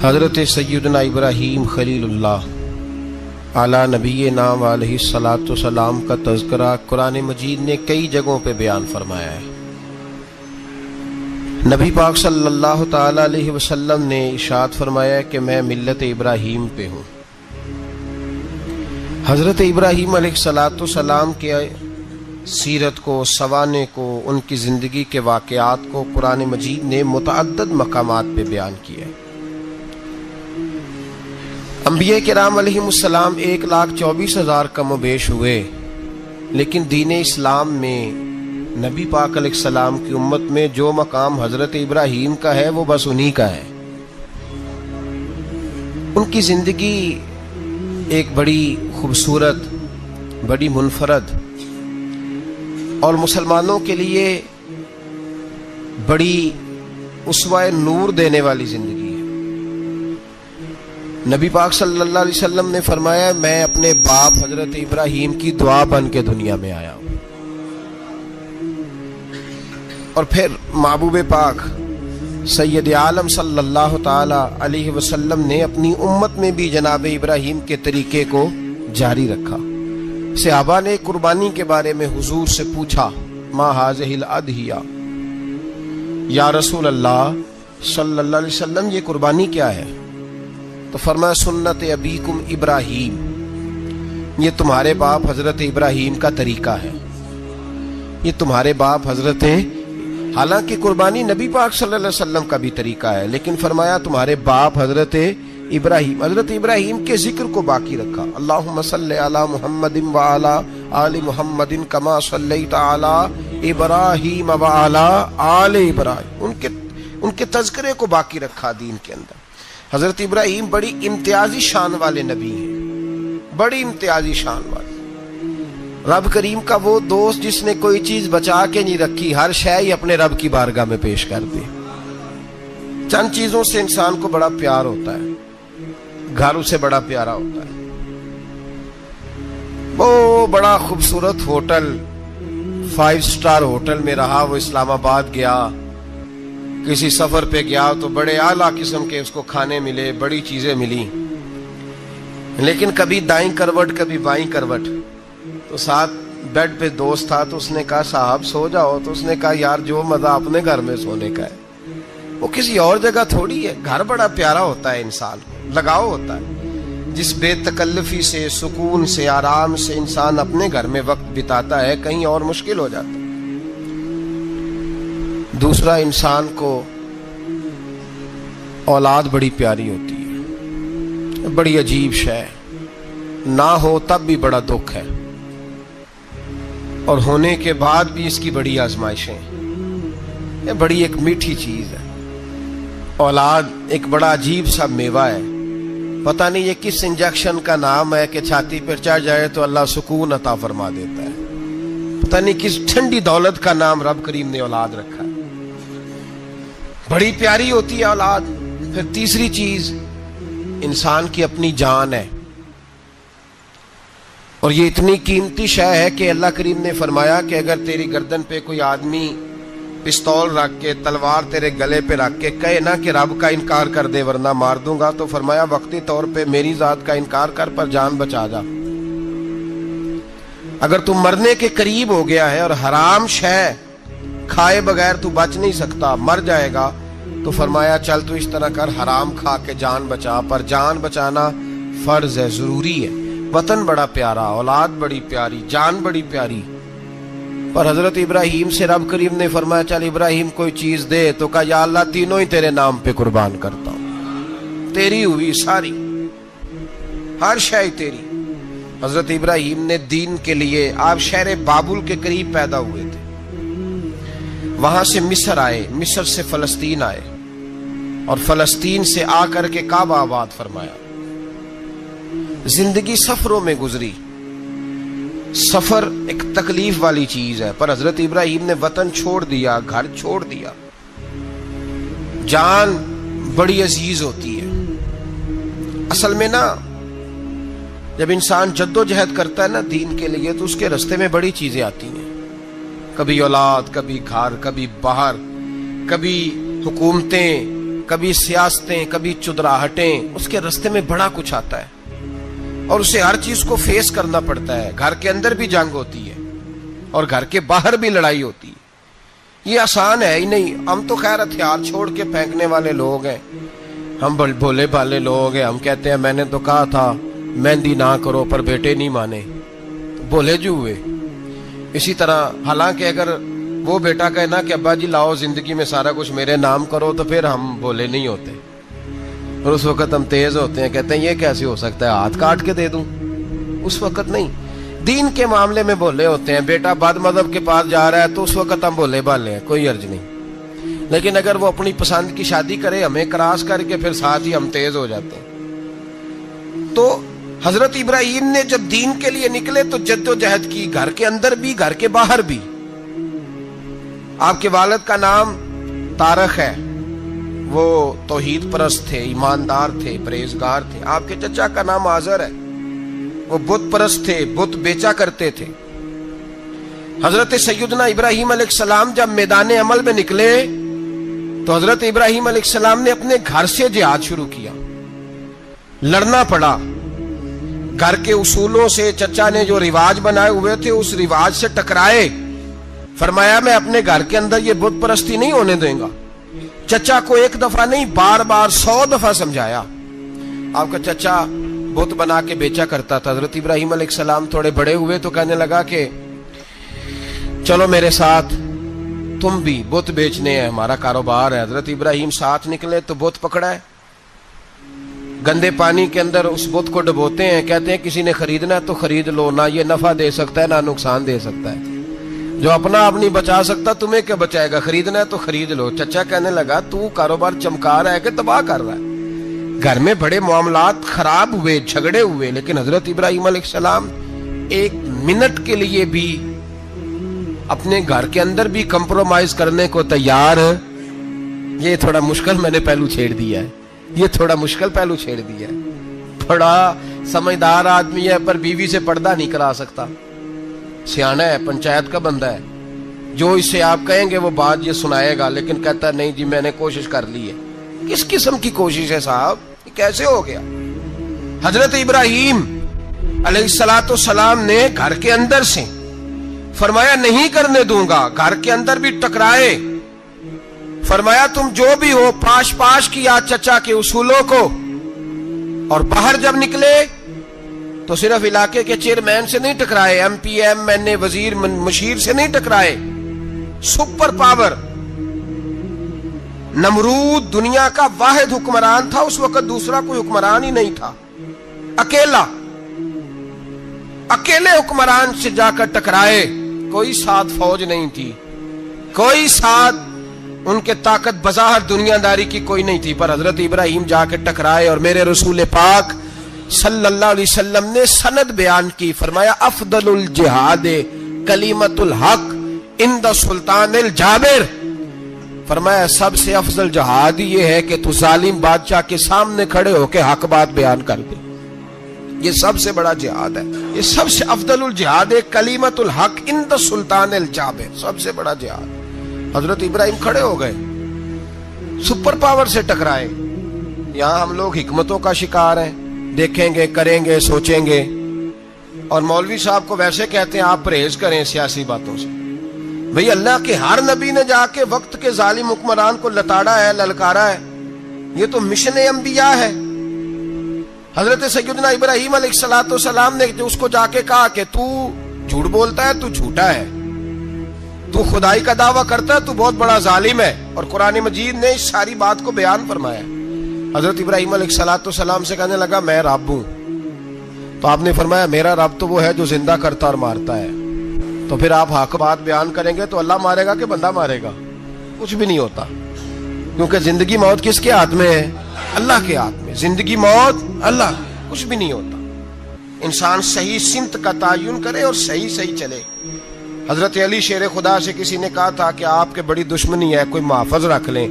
حضرت سیدنا ابراہیم خلیل اللہ اعلیٰ نبی نام علیہ الصلاۃ والسلام کا تذکرہ قرآن مجید نے کئی جگہوں پہ بیان فرمایا ہے۔ نبی پاک صلی اللہ تعالی علیہ وسلم نے ارشاد فرمایا ہے کہ میں ملت ابراہیم پہ ہوں۔ حضرت ابراہیم علیہ الصلاۃ والسلام کے سیرت کو، سوانح کو، ان کی زندگی کے واقعات کو قرآن مجید نے متعدد مقامات پہ بیان کیا ہے۔ انبیاء کرام علیہم السلام 1,24,000 کم و بیش ہوئے، لیکن دین اسلام میں نبی پاک علیہ السلام کی امت میں جو مقام حضرت ابراہیم کا ہے وہ بس انہی کا ہے۔ ان کی زندگی ایک بڑی خوبصورت، بڑی منفرد اور مسلمانوں کے لیے بڑی اسوہ نور دینے والی زندگی ہے۔ نبی پاک صلی اللہ علیہ وسلم نے فرمایا میں اپنے باپ حضرت ابراہیم کی دعا بن کے دنیا میں آیا ہوں۔ اور پھر محبوب پاک سید عالم صلی اللہ تعالی علیہ وسلم نے اپنی امت میں بھی جناب ابراہیم کے طریقے کو جاری رکھا۔ صحابہ نے قربانی کے بارے میں حضور سے پوچھا ما ھذہ الاضحیہ، یا رسول اللہ صلی اللہ علیہ وسلم یہ قربانی کیا ہے؟ تو فرمایا سنت ابیکم ابراہیم، یہ تمہارے باپ حضرت ابراہیم کا طریقہ ہے، یہ تمہارے باپ حضرت، حالانکہ قربانی نبی پاک صلی اللہ علیہ وسلم کا بھی طریقہ ہے، لیکن فرمایا تمہارے باپ حضرت ابراہیم، حضرت ابراہیم کے ذکر کو باقی رکھا۔ اللہم صلی علی محمد وعلی آل محمد کما صلیت علی ابراہیم وعلی آل ابراہیم، ان کے تذکرے کو باقی رکھا دین کے اندر۔ حضرت ابراہیم بڑی امتیازی شان والے نبی ہیں، بڑی امتیازی شان والے۔ رب کریم کا وہ دوست جس نے کوئی چیز بچا کے نہیں رکھی، ہر شے ہی اپنے رب کی بارگاہ میں پیش کر دی۔ چند چیزوں سے انسان کو بڑا پیار ہوتا ہے، گھر اسے بڑا پیارا ہوتا ہے۔ وہ بڑا خوبصورت ہوٹل، 5 سٹار ہوٹل میں رہا، وہ اسلام آباد گیا، کسی سفر پہ گیا تو بڑے اعلیٰ قسم کے اس کو کھانے ملے، بڑی چیزیں ملی، لیکن کبھی دائیں کروٹ کبھی بائیں کروٹ۔ تو ساتھ بیڈ پہ دوست تھا تو اس نے کہا صاحب سو جاؤ، تو اس نے کہا یار جو مزہ اپنے گھر میں سونے کا ہے وہ کسی اور جگہ تھوڑی ہے۔ گھر بڑا پیارا ہوتا ہے، انسان لگاؤ ہوتا ہے، جس بے تکلفی سے، سکون سے، آرام سے انسان اپنے گھر میں وقت بتاتا ہے، کہیں اور مشکل ہو جاتا ہے۔ دوسرا، انسان کو اولاد بڑی پیاری ہوتی ہے، بڑی عجیب شے، نہ ہو تب بھی بڑا دکھ ہے، اور ہونے کے بعد بھی اس کی بڑی آزمائشیں، یہ بڑی ایک میٹھی چیز ہے۔ اولاد ایک بڑا عجیب سا میوہ ہے، پتہ نہیں یہ کس انجیکشن کا نام ہے کہ چھاتی پر چڑھ جائے تو اللہ سکون عطا فرما دیتا ہے، پتہ نہیں کس ٹھنڈی دولت کا نام رب کریم نے اولاد رکھا ہے، بڑی پیاری ہوتی ہے اولاد۔ پھر تیسری چیز انسان کی اپنی جان ہے، اور یہ اتنی قیمتی شے ہے کہ اللہ کریم نے فرمایا کہ اگر تیری گردن پہ کوئی آدمی پستول رکھ کے، تلوار تیرے گلے پہ رکھ کے کہے نا کہ رب کا انکار کر دے ورنہ مار دوں گا، تو فرمایا وقتی طور پہ میری ذات کا انکار کر پر جان بچا جا۔ اگر تم مرنے کے قریب ہو گیا ہے اور حرام شے کھائے بغیر تو بچ نہیں سکتا، مر جائے گا، تو فرمایا چل تو اس طرح کر حرام کھا کے جان بچا، پر جان بچانا فرض ہے، ضروری ہے۔ وطن بڑا پیارا، اولاد بڑی پیاری، جان بڑی پیاری، پر حضرت ابراہیم سے رب کریم نے فرمایا چل ابراہیم کوئی چیز دے، تو کہا یا اللہ تینوں ہی تیرے نام پہ قربان کرتا ہوں، تیری ہوئی ساری، ہر شے تیری۔ حضرت ابراہیم نے دین کے لیے، آپ شہر بابل کے قریب پیدا ہوئے تھے، وہاں سے مصر آئے، مصر سے فلسطین آئے، اور فلسطین سے آ کر کے کعبہ آباد فرمایا۔ زندگی سفروں میں گزری، سفر ایک تکلیف والی چیز ہے، پر حضرت ابراہیم نے وطن چھوڑ دیا، گھر چھوڑ دیا۔ جان بڑی عزیز ہوتی ہے اصل میں نا، جب انسان جد و جہد کرتا ہے نا دین کے لیے تو اس کے رستے میں بڑی چیزیں آتی ہیں، کبھی اولاد، کبھی گھر، کبھی باہر، کبھی حکومتیں، کبھی سیاستیں، کبھی چدراہٹیں، اس کے راستے میں بڑا کچھ آتا ہے اور اسے ہر چیز کو فیس کرنا پڑتا ہے. گھر کے اندر بھی جنگ ہوتی ہے اور گھر کے باہر بھی لڑائی ہوتی ہے. یہ آسان ہے ہی نہیں. ہم تو خیر ہتھیار چھوڑ کے پھینکنے والے لوگ ہیں، ہم بھولے بھالے لوگ ہیں. ہم کہتے ہیں میں نے تو کہا تھا مہندی نہ کرو، پر بیٹے نہیں مانے، بھولے جو ہوئے. اسی طرح حالانکہ اگر وہ بیٹا کہے نا کہ ابا جی لاؤ زندگی میں سارا کچھ میرے نام کرو، تو پھر ہم بھولے نہیں ہوتے اور اس وقت ہم تیز ہوتے ہیں، کہتے ہیں یہ کیسے ہو سکتا ہے، ہاتھ کاٹ کے دے دوں. اس وقت نہیں. دین کے معاملے میں بھولے ہوتے ہیں. بیٹا بد مذہب کے پاس جا رہا ہے تو اس وقت ہم بھولے بھالے ہیں، کوئی عرض نہیں. لیکن اگر وہ اپنی پسند کی شادی کرے ہمیں کراس کر کے، پھر ساتھ ہی ہم تیز ہو جاتے ہیں. تو حضرت ابراہیم نے جب دین کے لیے نکلے تو جد و جہد کی، گھر کے اندر بھی گھر کے باہر بھی. آپ کے والد کا نام طارق ہے، وہ توحید پرست تھے، ایماندار تھے، پرہیزگار تھے. آپ کے چچا کا نام آزر ہے، وہ بت پرست تھے، بت بیچا کرتے تھے. حضرت سیدنا ابراہیم علیہ السلام جب میدان عمل میں نکلے تو حضرت ابراہیم علیہ السلام نے اپنے گھر سے جہاد شروع کیا. لڑنا پڑا. گھر کے اصولوں سے، چچا نے جو رواج بنائے ہوئے تھے اس رواج سے ٹکرائے. فرمایا میں اپنے گھر کے اندر یہ بت پرستی نہیں ہونے دیں گا. چچا کو ایک دفعہ نہیں، بار بار 100 دفعہ سمجھایا. آپ کا چچا بت بنا کے بیچا کرتا تھا. حضرت ابراہیم علیہ السلام تھوڑے بڑے ہوئے تو کہنے لگا کہ چلو میرے ساتھ، تم بھی بت بیچنے ہیں، ہمارا کاروبار ہے. حضرت ابراہیم ساتھ نکلے تو بت پکڑا ہے. گندے پانی کے اندر اس بت کو ڈبوتے ہیں، کہتے ہیں کسی نے خریدنا ہے تو خرید لو، نہ یہ نفع دے سکتا ہے نہ نقصان دے سکتا ہے. جو اپنا آپ نہیں بچا سکتا تمہیں کیا بچائے گا، خریدنا ہے تو خرید لو. چچا کہنے لگا تو کاروبار چمکا رہا ہے کہ تباہ کر رہا ہے. گھر میں بڑے معاملات خراب ہوئے، جھگڑے ہوئے، لیکن حضرت ابراہیم علیہ السلام ایک منٹ کے لیے بھی اپنے گھر کے اندر بھی کمپرومائز کرنے کو تیار. یہ تھوڑا مشکل میں نے پہلو چھیڑ دیا ہے، یہ تھوڑا مشکل پہلو چھیڑ دیا ہے. بڑا سمجھدار آدمی ہے پر بیوی سے پردہ نہیں کرا سکتا. سیانا ہے، پنچایت کا بندہ ہے، جو اس سے آپ کہیں گے وہ بات یہ سنائے گا، لیکن کہتا ہے نہیں جی میں نے کوشش کر لی ہے. کس قسم کی کوشش ہے صاحب، یہ کیسے ہو گیا؟ حضرت ابراہیم علیہ السلام نے گھر کے اندر سے فرمایا نہیں کرنے دوں گا. گھر کے اندر بھی ٹکرائے. فرمایا تم جو بھی ہو، پاش پاش کیا چچا کے اصولوں کو. اور باہر جب نکلے تو صرف علاقے کے چیئرمین سے نہیں ٹکرائے، ایم پی ایم این اے وزیر مشیر سے نہیں ٹکرائے. سپر پاور نمرود دنیا کا واحد حکمران تھا اس وقت، دوسرا کوئی حکمران ہی نہیں تھا. اکیلے حکمران سے جا کر ٹکرائے. کوئی ساتھ فوج نہیں تھی، کوئی ساتھ ان کے طاقت بظاہر دنیا داری کی کوئی نہیں تھی، پر حضرت ابراہیم جا کے ٹکرائے. اور میرے رسول پاک صلی اللہ علیہ وسلم نے سند بیان کی. فرمایا افضل الجہاد کلمۃ الحق عند سلطان الجابر. فرمایا سب سے افضل جہاد یہ ہے کہ تو ظالم بادشاہ کے سامنے کھڑے ہو کے حق بات بیان کر دے. یہ سب سے بڑا جہاد ہے. یہ سب سے افضل الجہاد کلمۃ الحق عند سلطان الجابر، سب سے بڑا جہاد. حضرت ابراہیم کھڑے ہو گئے، سپر پاور سے ٹکرائے. یہاں ہم لوگ حکمتوں کا شکار ہیں، دیکھیں گے، کریں گے، سوچیں گے. اور مولوی صاحب کو ویسے کہتے ہیں آپ پرہیز کریں سیاسی باتوں سے. بھئی اللہ کے ہر نبی نے جا کے وقت کے ظالم حکمران کو لتاڑا ہے، للکارا ہے. یہ تو مشن انبیاء ہے. حضرت سیدنا ابراہیم علیہ السلام نے اس کو جا کے کہا کہ تو جھوٹ بولتا ہے، تو جھوٹا ہے، تو خدائی کا دعویٰ کرتا ہے، تو بہت بڑا ظالم ہے. اور قرآن مجید نے اس ساری بات کو بیان فرمایا. حضرت ابراہیم علیہ السلام سے کہنے لگا میں رب ہوں. تو آپ نے فرمایا میرا رب تو وہ ہے جو زندہ کرتا اور مارتا ہے. تو پھر آپ حق بات بیان کریں گے تو اللہ مارے گا کہ بندہ مارے گا؟ کچھ بھی نہیں ہوتا، کیونکہ زندگی موت کس کے ہاتھ میں ہے؟ اللہ کے ہاتھ میں. زندگی موت اللہ، کچھ بھی نہیں ہوتا. انسان صحیح سمت کا تعین کرے اور صحیح چلے. حضرت علی شیر خدا سے کسی نے کہا تھا کہ آپ کے بڑی دشمنی ہے، کوئی محافظ رکھ لیں.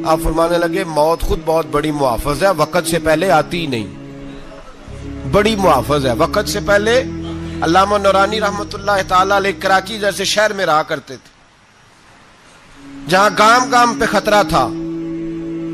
آپ فرمانے لگے موت خود بہت بڑی محافظ ہے، وقت سے پہلے آتی ہی نہیں. بڑی محافظ ہے، وقت سے پہلے. علامہ نورانی رحمت اللہ تعالی علیہ کراچی جیسے شہر میں رہا کرتے تھے، جہاں گام گام پہ خطرہ تھا.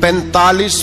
45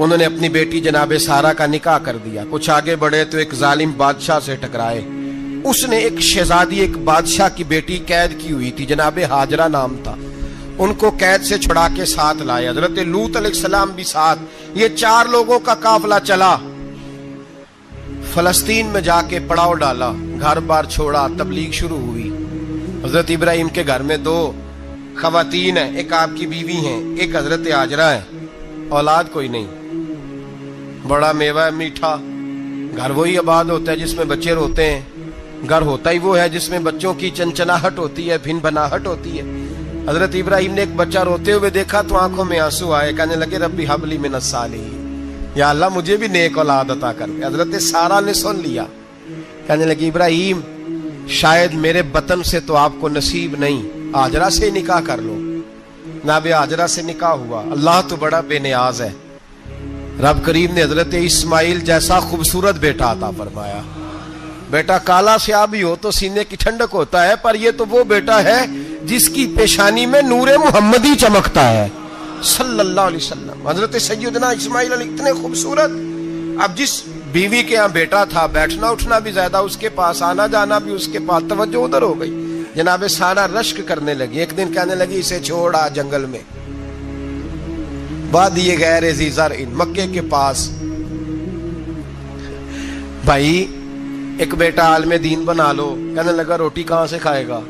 انہوں نے اپنی بیٹی جناب سارہ کا نکاح کر دیا. کچھ آگے بڑھے تو ایک ظالم بادشاہ سے ٹکرائے. اس نے ایک شہزادی ایک بادشاہ کی بیٹی قید کی ہوئی تھی, جناب ہاجرہ نام تھا. ان کو قید سے چھڑا کے ساتھ لائے. حضرت لوط علیہ السلام بھی ساتھ. یہ 4 لوگوں کا قافلہ چلا. فلسطین میں جا کے پڑاؤ ڈالا, گھر بار چھوڑا, تبلیغ شروع ہوئی. حضرت ابراہیم کے گھر میں 2 خواتین ہیں, ایک آپ کی بیوی ہیں, ایک حضرت ہاجرہ ہے. اولاد کوئی نہیں. بڑا میوہ ہے میٹھا. گھر وہی آباد ہوتا ہے جس میں بچے روتے ہیں. گھر ہوتا ہی وہ ہے جس میں بچوں کی چنچناہٹ ہوتی ہے, بھن بناہٹ ہوتی ہے. حضرت ابراہیم نے ایک بچہ روتے ہوئے دیکھا تو آنکھوں میں آنسو آئے. کہنے لگے ربی ہب لی من الصالحین, یا اللہ مجھے بھی نیک اولاد عطا کر دے. حضرت سارہ نے سن لیا. کہنے لگی ابراہیم شاید میرے بطن سے تو آپ کو نصیب نہیں, ہاجرہ سے نکاح کر لو. جناب ہاجرہ سے نکاح ہوا. اللہ تو بڑا بے نیاز ہے. رب کریم نے حضرت اسماعیل جیسا خوبصورت بیٹا عطا فرمایا. بیٹا کالا سیاہ بھی ہو تو سینے کی ٹھنڈک ہوتا ہے, پر یہ تو وہ بیٹا ہے جس کی پیشانی میں نور محمدی چمکتا ہے صلی اللہ علیہ وسلم. حضرت سیدنا اسماعیل علیہ اتنے خوبصورت. اب جس بیوی کے ہاں بیٹا تھا, بیٹھنا اٹھنا بھی زیادہ اس کے پاس, آنا جانا بھی اس کے پاس, توجہ ادھر ہو گئی. جناب سارہ رشک کرنے لگی. ایک دن کہنے لگی اسے چھوڑ آ جنگل میں, وادی غیر ذی زرع, مکے کے پاس. بھائی ایک بیٹا عالم دین بنا لو. کہنے لگا روٹی کہاں سے کھائے گا؟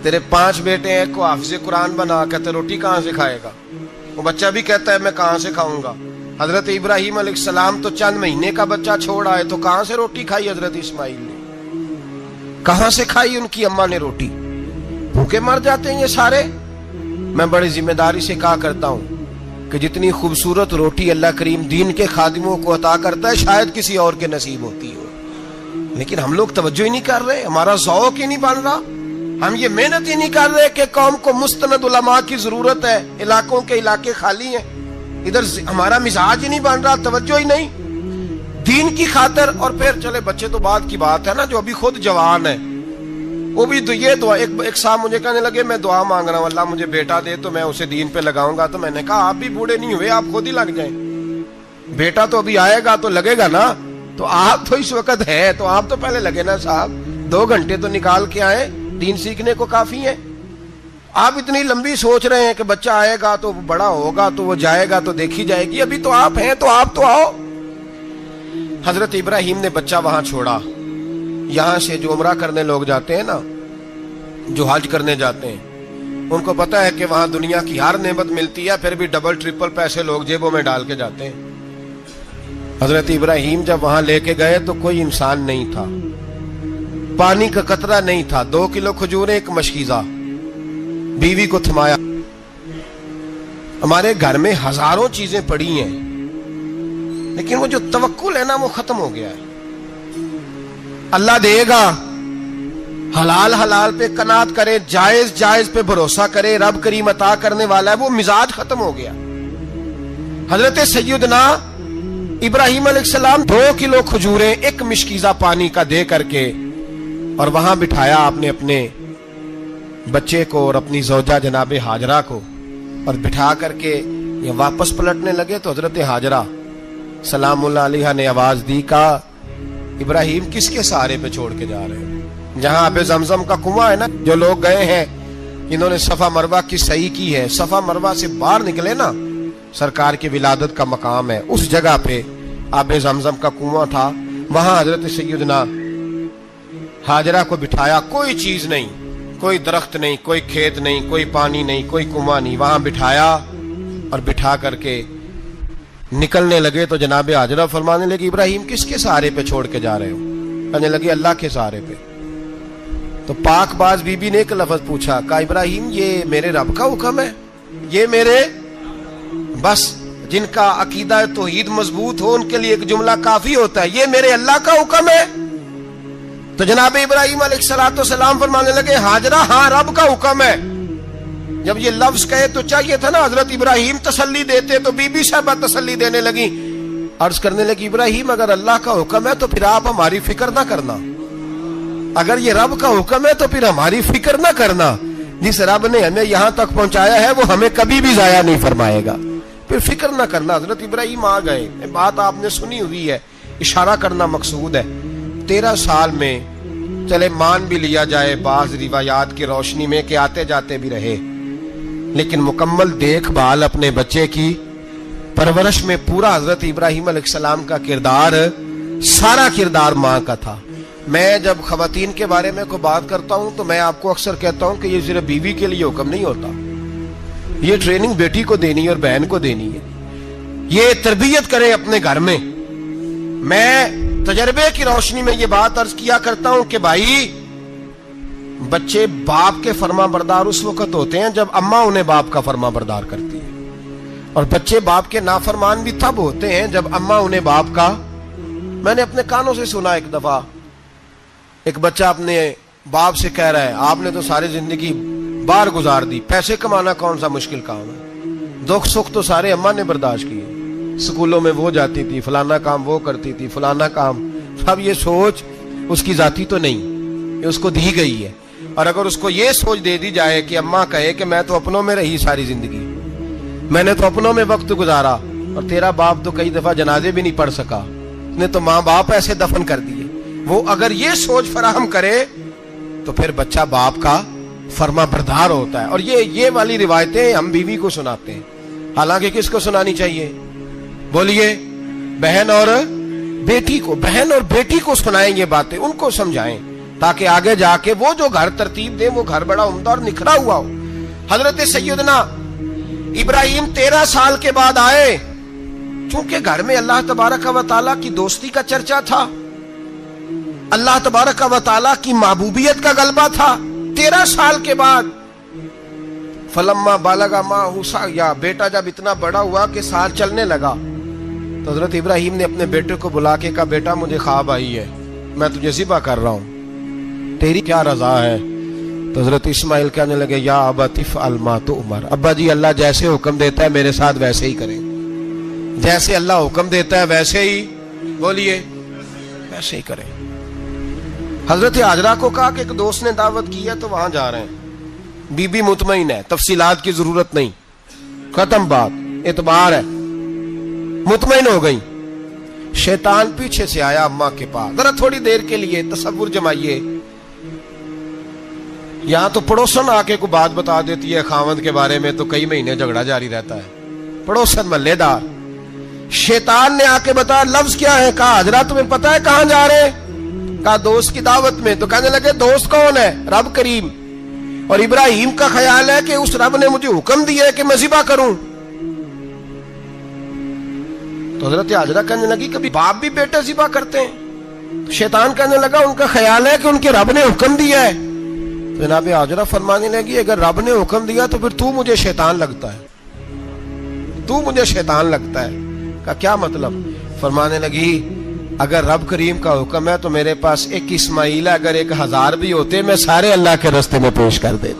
تیرے 5 بیٹے ہیں, کو حافظ قرآن بنا. کہتے روٹی کہاں سے کھائے گا؟ وہ بچہ بھی کہتا ہے میں کہاں سے کھاؤں گا. حضرت ابراہیم علیہ السلام تو چند مہینے کا بچہ چھوڑ آئے, تو کہاں سے روٹی کھائی حضرت اسماعیل نے؟ کہاں سے کھائی ان کی اماں نے روٹی؟ بھوکے مر جاتے ہیں یہ سارے. میں بڑی ذمہ داری سے کہا کرتا ہوں کہ جتنی خوبصورت روٹی اللہ کریم دین کے خادموں کو عطا کرتا ہے شاید کسی اور کے نصیب ہوتی ہو, لیکن ہم لوگ توجہ ہی نہیں کر رہے. ہمارا ذوق ہی نہیں بن رہا. ہم یہ محنت ہی نہیں کر رہے کہ قوم کو مستند علماء کی ضرورت ہے. علاقوں کے علاقے خالی ہیں, ادھر ہمارا مزاج ہی نہیں بن رہا, توجہ ہی نہیں دین کی خاطر. اور پھر چلے بچے تو بعد کی بات ہے نا, جو ابھی خود جوان ہے وہ بھی یہ دعا. ایک صاحب مجھے کہنے لگے میں دعا مانگ رہا ہوں اللہ مجھے بیٹا دے تو میں اسے دین پہ لگاؤں گا. تو میں نے کہا آپ بھی بوڑھے نہیں ہوئے, آپ خود ہی لگ جائیں. بیٹا تو ابھی آئے گا تو لگے گا نا. تو آپ تو اس وقت ہے تو آپ تو پہلے لگے نا صاحب. 2 گھنٹے تو نکال کے آئے, دین سیکھنے کو کافی ہے. آپ اتنی لمبی سوچ رہے ہیں کہ بچہ آئے گا تو بڑا ہوگا تو وہ جائے گا تو دیکھی جائے گی. ابھی تو آپ ہیں تو آپ تو آؤ. حضرت ابراہیم نے بچہ وہاں چھوڑا. یہاں سے جو عمرہ کرنے لوگ جاتے ہیں نا, جو حج کرنے جاتے ہیں, ان کو پتا ہے کہ وہاں دنیا کی ہر نعمت ملتی ہے, پھر بھی ڈبل ٹرپل پیسے لوگ جیبوں میں ڈال کے جاتے ہیں. حضرت ابراہیم جب وہاں لے کے گئے تو کوئی انسان نہیں تھا, پانی کا قطرہ نہیں تھا. 2 کلو کھجوریں, ایک مشکیزہ. بیوی کو تھمایا. ہمارے گھر میں ہزاروں چیزیں پڑی ہیں, لیکن وہ جو توکل ہے نا وہ ختم ہو گیا ہے. اللہ دے گا, حلال حلال پہ قناعت کرے, جائز جائز پہ بھروسہ کرے, رب کریم عطا کرنے والا ہے. وہ مزاج ختم ہو گیا. حضرت سیدنا ابراہیم علیہ السلام 2 کلو کھجوریں, ایک مشکیزہ پانی کا دے کر کے, اور وہاں بٹھایا آپ نے اپنے بچے کو اور اپنی زوجہ جناب ہاجرہ کو, اور بٹھا کر کے یہ واپس پلٹنے لگے. تو حضرت ہاجرہ سلام اللہ علیہ نے آواز دی, کہا ابراہیم کس کے سہارے پہ چھوڑ کے جا رہے ہیں؟ جہاں آب زمزم کا کنواں ہے نا, جو لوگ گئے ہیں انہوں نے صفا مروہ کی صحیح کی ہے, صفا مروہ سے باہر نکلے نا, سرکار کی ولادت کا مقام ہے, اس جگہ پہ آب زمزم کا کنواں تھا. وہاں حضرت سیدنا ہاجرہ کو بٹھایا. کوئی چیز نہیں, کوئی درخت نہیں, کوئی کھیت نہیں, کوئی پانی نہیں, کوئی کنواں نہیں. وہاں بٹھایا اور بٹھا کر کے نکلنے لگے تو جناب ہاجرہ فرمانے لگی ابراہیم کس کے سہارے پہ چھوڑ کے جا رہے ہو؟ کہنے لگے اللہ کے سہارے پہ. تو پاک باز بی بی نے ایک لفظ پوچھا, کہا ابراہیم یہ میرے رب کا حکم ہے, یہ میرے, بس جن کا عقیدہ توحید مضبوط ہو ان کے لیے ایک جملہ کافی ہوتا ہے, یہ میرے اللہ کا حکم ہے. تو جناب ابراہیم علیہ السلام فرمانے لگے ہاجرہ ہاں رب کا حکم ہے. جب یہ لفظ کہے تو چاہیے تھا نا حضرت ابراہیم تسلی دیتے, تو بی بی صاحبہ تسلی دینے لگی. عرض کرنے لگی ابراہیم اگر اللہ کا حکم ہے تو پھر آپ ہماری فکر نہ کرنا, اگر یہ رب کا حکم ہے تو پھر ہماری فکر نہ کرنا. جس رب نے ہمیں یہاں تک پہنچایا ہے وہ ہمیں کبھی بھی ضائع نہیں فرمائے گا. پھر فکر نہ کرنا. حضرت ابراہیم آ گئے, بات آپ نے سنی ہوئی ہے, اشارہ کرنا مقصود ہے. 13 سال میں چلے مان بھی لیا جائے بعض روایات کی روشنی میں کہ آتے جاتے بھی رہے, لیکن مکمل دیکھ بھال اپنے بچے کی پرورش میں پورا حضرت ابراہیم علیہ السلام کا کردار, سارا کردار ماں کا تھا. میں جب خواتین کے بارے میں کوئی بات کرتا ہوں تو میں آپ کو اکثر کہتا ہوں کہ یہ صرف بیوی کے لیے حکم نہیں ہوتا, یہ ٹریننگ بیٹی کو دینی ہے اور بہن کو دینی ہے. یہ تربیت کریں اپنے گھر میں. میں تجربے کی روشنی میں یہ بات عرض کیا کرتا ہوں کہ بھائی بچے باپ کے فرما بردار اس وقت ہوتے ہیں جب اماں انہیں باپ کا فرما بردار کرتی ہے, اور بچے باپ کے نافرمان بھی تب ہوتے ہیں جب اماں انہیں باپ کا. میں نے اپنے کانوں سے سنا ایک دفعہ ایک بچہ اپنے باپ سے کہہ رہا ہے آپ نے تو ساری زندگی باہر گزار دی, پیسے کمانا کون سا مشکل کام ہے, دکھ سکھ تو سارے اماں نے برداشت کیے, سکولوں میں وہ جاتی تھی, فلانا کام وہ کرتی تھی, فلانا کام. اب یہ سوچ اس کی ذاتی تو نہیں, یہ اس کو دی گئی ہے. اور اگر اس کو یہ سوچ دے دی جائے کہ اماں کہے کہ میں تو اپنوں میں رہی ساری زندگی, میں نے تو اپنوں میں وقت گزارا, اور تیرا باپ تو کئی دفعہ جنازے بھی نہیں پڑھ سکا, نے تو ماں باپ ایسے دفن کر دیے, وہ اگر یہ سوچ فراہم کرے تو پھر بچہ باپ کا فرما بردار ہوتا ہے. اور یہ والی روایتیں ہم بیوی کو سناتے ہیں, حالانکہ کس کو سنانی چاہیے بولیے؟ بہن اور بیٹی کو. بہن اور بیٹی کو سنائیں یہ باتیں, ان کو سمجھائیں تاکہ آگے جا کے وہ جو گھر ترتیب دے وہ گھر بڑا عمدہ اور نکھرا ہوا ہو. حضرت سیدنا ابراہیم 13 سال کے بعد آئے, چونکہ گھر میں اللہ تبارک و تعالیٰ کی دوستی کا چرچا تھا, اللہ تبارک و تعالیٰ کی محبوبیت کا غلبہ تھا. 13 سال کے بعد فلما بالغ معہ سعیا, بیٹا جب اتنا بڑا ہوا کہ سال چلنے لگا تو حضرت ابراہیم نے اپنے بیٹے کو بلا کے کہا بیٹا مجھے خواب آئی ہے, میں تجھے ذبح کر رہا ہوں, تیری کیا رضا ہے؟ تو حضرت اسماعیل کہنے لگے یا ابت افعل ما تؤمر, ابا جی اللہ جیسے حکم دیتا ہے میرے ساتھ ویسے ہی کریں, جیسے اللہ حکم دیتا ہے ویسے ہی بولیے ویسے ہی کریں. حضرت حاجرہ کو کہا کہ ایک دوست نے دعوت کی ہے تو وہاں جا رہے ہیں, بی بی مطمئن ہے, تفصیلات کی ضرورت نہیں, ختم بات, اعتبار ہے, مطمئن ہو گئی. شیطان پیچھے سے آیا اماں کے پاس, ذرا تھوڑی دیر کے لیے تصور جمائیے, یہاں تو پڑوسن آ کے کوئی بات بتا دیتی ہے خاوند کے بارے میں تو کئی مہینے جھگڑا جاری رہتا ہے, پڑوسن محلے دار. شیطان نے آ کے بتایا لفظ کیا ہے, کہا حضرہ تمہیں پتا ہے کہاں جا رہے, کہا دوست کی دعوت میں. تو کہنے لگے دوست کون ہے؟ رب کریم, اور ابراہیم کا خیال ہے کہ اس رب نے مجھے حکم دیا ہے کہ میں ذبح کروں. تو حضرت حاجرہ کہنے لگی کبھی باپ بھی بیٹے ذبح کرتے ہیں؟ شیطان کہنے لگا ان کا خیال ہے کہ ان کے رب نے حکم دیا ہے. جناب حاجرہ فرمانے لگی اگر رب نے حکم دیا تو پھر تو مجھے شیطان لگتا ہے, تو مجھے شیطان لگتا ہے. کا کیا مطلب؟ فرمانے لگی اگر رب کریم کا حکم ہے تو میرے پاس ایک اسماعیل ہے, اگر 1000 بھی ہوتے میں سارے اللہ کے راستے میں پیش کر دے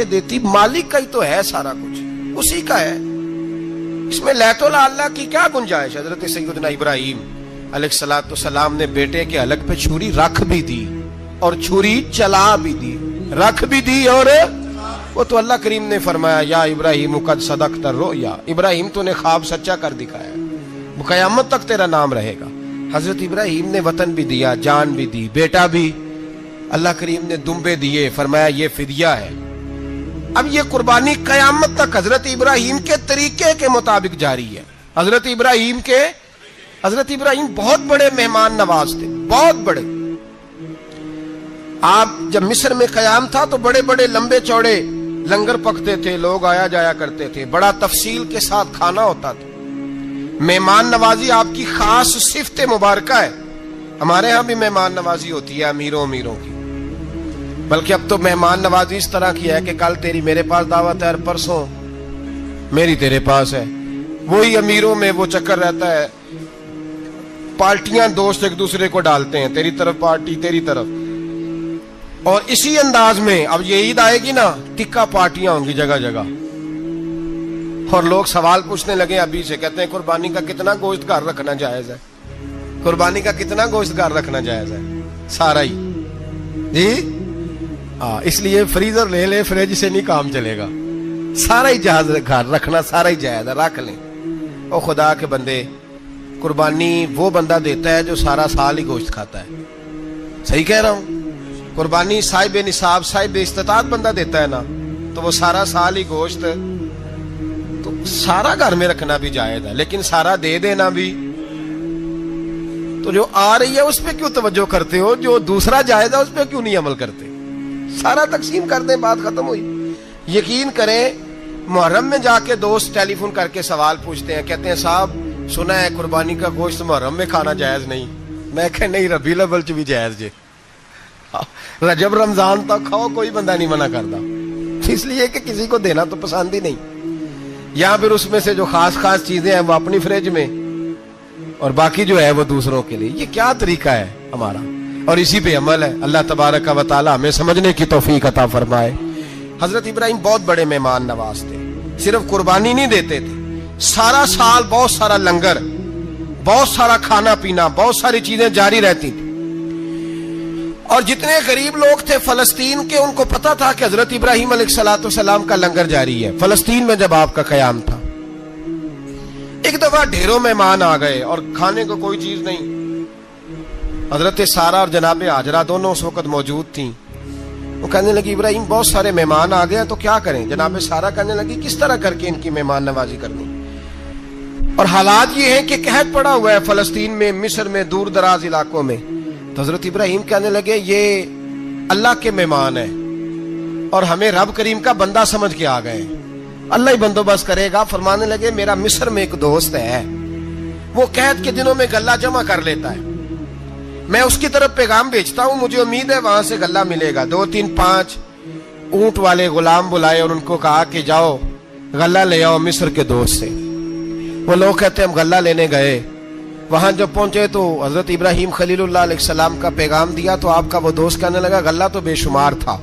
دیتی. مالک کا ہی تو ہے سارا کچھ, اسی کا ہے, اس میں لیت اللہ کی کیا گنجائش. حضرت سیدنا ابراہیم علیہ السلام نے بیٹے کے حلق پہ چھری رکھ بھی دی اور چھری چلا بھی دی, رکھ بھی دی, اور وہ تو اللہ کریم نے فرمایا یا ابراہیم قد صدقت الرؤیا, ابراہیم تو نے خواب سچا کر دکھایا, وہ قیامت تک تیرا نام رہے گا. حضرت ابراہیم نے وطن بھی دیا, جان بھی دی, بیٹا بھی, اللہ کریم نے دمبے دیے, فرمایا یہ فدیہ ہے. اب یہ قربانی قیامت تک حضرت ابراہیم کے طریقے کے مطابق جاری ہے. حضرت ابراہیم بہت بڑے مہمان نواز تھے, بہت بڑے. آپ جب مصر میں قیام تھا تو بڑے بڑے لمبے چوڑے لنگر پکتے تھے, لوگ آیا جایا کرتے تھے, بڑا تفصیل کے ساتھ کھانا ہوتا تھا. مہمان نوازی آپ کی خاص صفت مبارکہ ہے. ہمارے ہاں بھی مہمان نوازی ہوتی ہے امیروں کی, بلکہ اب تو مہمان نوازی اس طرح کی ہے کہ کل تیری میرے پاس دعوت ہے اور پرسوں میری تیرے پاس ہے. وہی امیروں میں وہ چکر رہتا ہے, پارٹیاں دوست ایک دوسرے کو ڈالتے ہیں, تیری طرف پارٹی تیری طرف, اور اسی انداز میں اب یہ عید آئے گی نا ٹکا پارٹیاں ہوں گی جگہ جگہ, اور لوگ سوال پوچھنے لگے ابھی سے, کہتے ہیں قربانی کا کتنا گوشت گھر رکھنا جائز ہے, قربانی کا کتنا گوشت گھر رکھنا جائز ہے؟ سارا ہی جی. اس لیے فریزر لے لے, فریج سے نہیں کام چلے گا. سارا ہی جہاز گھر رکھنا سارا ہی جائز ہے، رکھ لیں۔ او خدا کے بندے، قربانی وہ بندہ دیتا ہے جو سارا سال ہی گوشت کھاتا ہے، صحیح کہہ رہا ہوں؟ قربانی صاحب نصاب صاحب استطاعت بندہ دیتا ہے نا، تو وہ سارا سال ہی گوشت، تو سارا گھر میں رکھنا بھی جائز ہے، لیکن سارا دے دینا بھی۔ تو جو آ رہی ہے اس پہ کیوں توجہ کرتے ہو؟ جو دوسرا جائز ہے اس پہ کیوں نہیں عمل کرتے؟ سارا تقسیم کر دیں، بات ختم ہوئی۔ یقین کریں، محرم میں جا کے دوست ٹیلی فون کر کے سوال پوچھتے ہیں، کہتے ہیں صاحب سنا ہے قربانی کا گوشت محرم میں کھانا جائز نہیں۔ میں کہ نہیں، ربیع الاول چ بھی جائز جے، رجب رمضان تک کھاؤ، کوئی بندہ نہیں منع کرتا، اس لیے کہ کسی کو دینا تو پسند ہی نہیں، یا پھر اس میں سے جو خاص خاص چیزیں ہیں وہ اپنی فریج میں، اور باقی جو ہے وہ دوسروں کے لیے۔ یہ کیا طریقہ ہے ہمارا؟ اور اسی پہ عمل ہے۔ اللہ تبارک و تعالی ہمیں سمجھنے کی توفیق عطا فرمائے۔ حضرت ابراہیم بہت بڑے مہمان نواز تھے، صرف قربانی نہیں دیتے تھے، سارا سال بہت سارا لنگر، بہت سارا کھانا پینا، بہت ساری چیزیں جاری رہتی تھی۔ اور جتنے غریب لوگ تھے فلسطین کے، ان کو پتا تھا کہ حضرت ابراہیم علیہ السلام کا لنگر جاری ہے فلسطین میں جب آپ کا قیام تھا۔ ایک دفعہ ڈھیروں مہمان آ گئے اور کھانے کو کوئی چیز نہیں۔ حضرت سارہ اور جناب ہاجرہ دونوں اس وقت موجود تھیں۔ وہ کہنے لگی ابراہیم بہت سارے مہمان آ گئے تو کیا کریں؟ جناب سارہ کہنے لگی کس طرح کر کے ان کی مہمان نوازی کرنی؟ اور حالات یہ ہیں کہ قحط پڑا ہوا ہے فلسطین میں، مصر میں، دور دراز علاقوں میں۔ تو حضرت ابراہیم کہنے لگے یہ اللہ کے مہمان ہیں اور ہمیں رب کریم کا بندہ سمجھ کے آ گئے، اللہ ہی بندوبست کرے گا۔ فرمانے لگے میرا مصر میں ایک دوست ہے، وہ قحط کے دنوں میں غلہ جمع کر لیتا ہے، میں اس کی طرف پیغام بھیجتا ہوں، مجھے امید ہے وہاں سے غلہ ملے گا۔ 2 3 5 اونٹ والے غلام بلائے اور ان کو کہا کہ جاؤ غلہ لے آؤ مصر کے دوست سے۔ وہ لوگ کہتے ہیں ہم غلہ لینے گئے، وہاں جب پہنچے تو حضرت ابراہیم خلیل اللہ علیہ السلام کا پیغام دیا تو آپ کا وہ دوست کہنے لگا غلہ تو بے شمار تھا،